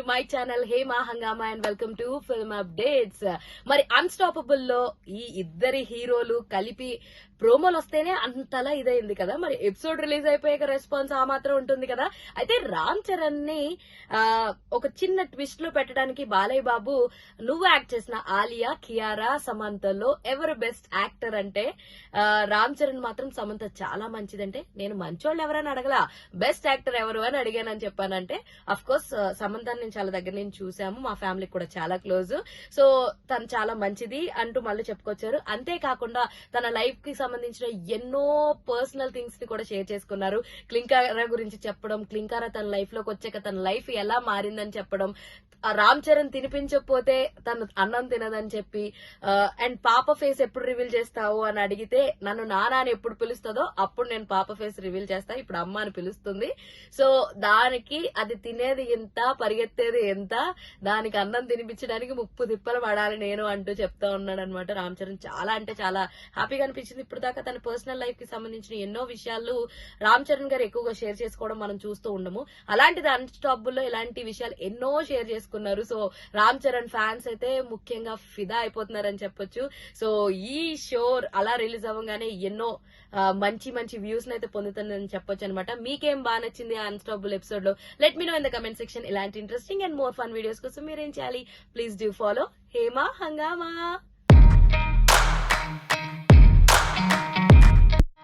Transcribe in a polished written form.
My channel Hema హంగామా and welcome to film updates. మరి unstoppable లో ఈ ఇద్దరి హీరోలు కలిపి ప్రోమోలు వస్తేనే అంతలా ఇదైంది కదా. మరి ఎపిసోడ్ రిలీజ్ అయిపోయాక రెస్పాన్స్ ఆ మాత్రం ఉంటుంది కదా. అయితే రామ్ చరణ్ ని ఒక చిన్న ట్విస్ట్ లో పెట్టడానికి బాలయ్య బాబు నువ్వు యాక్ట్ చేసిన ఆలియా, కియారా, సమంతలో ఎవరు బెస్ట్ యాక్టర్ అంటే రామ్ చరణ్ మాత్రం సమంత చాలా మంచిదంటే నేను మంచోళ్ళు ఎవరని అడగలా, బెస్ట్ యాక్టర్ ఎవరు అని అడిగానని చెప్పానంటే అఫ్ కోర్స్ సమంతాన్ని నేను చాలా దగ్గర నుంచి చూసాము, మా ఫ్యామిలీకి కూడా చాలా క్లోజ్. సో తను చాలా మంచిది అంటూ మళ్ళీ చెప్పుకొచ్చారు. అంతేకాకుండా తన లైఫ్ కి సంబంధించిన ఎన్నో పర్సనల్ థింగ్స్ ని కూడా షేర్ చేసుకున్నారు. క్లింకారా గురించి చెప్పడం, క్లింకారా తన లైఫ్ లోకి వచ్చాక తన లైఫ్ ఎలా మారిందని చెప్పడం, రామ్ చరణ్ తినిపించకపోతే తను అన్నం తినదని చెప్పి, అండ్ పాప ఫేస్ ఎప్పుడు రివీల్ చేస్తావు అని అడిగితే నన్ను నాన్న అని ఎప్పుడు పిలుస్తుందో అప్పుడు నేను పాప ఫేస్ రివీల్ చేస్తా, ఇప్పుడు అమ్మ అని పిలుస్తుంది. సో దానికి అది తినేది ఎంత, పరిగెత్తేది ఎంత, దానికి అన్నం తినిపించడానికి 30 తిప్పలు పడాలి నేను అంటూ చెప్తా ఉన్నాడు అనమాట రామ్ చరణ్. చాలా అంటే చాలా హ్యాపీగా అనిపించింది. ఇప్పుడు దాకా తన పర్సనల్ లైఫ్ కి సంబంధించిన ఎన్నో విషయాలు రామ్ చరణ్ గారు ఎక్కువగా షేర్ చేసుకోవడం మనం చూస్తూ ఉండము. అలాంటిది అన్స్టాపబుల్ లో ఇలాంటి విషయాలు ఎన్నో షేర్ చేసుకున్నారు. సో రామ్ చరణ్ ఫ్యాన్స్ అయితే ముఖ్యంగా ఫిదా అయిపోతున్నారని చెప్పొచ్చు. సో ఈ షో అలా రిలీజ్ అవ్వగానే ఎన్నో మంచి మంచి వ్యూస్ అయితే పొందుతుందని చెప్పొచ్చు అనమాట. మీకేం బాగా నచ్చింది ఆ అన్స్టాపబుల్ ఎపిసోడ్ లో? Let me know in the comment section. ఇలాంటి interesting and more fun videos కోసం మీరేం చేయాలి? ప్లీజ్ డూ ఫాలో హేమా హంగామా.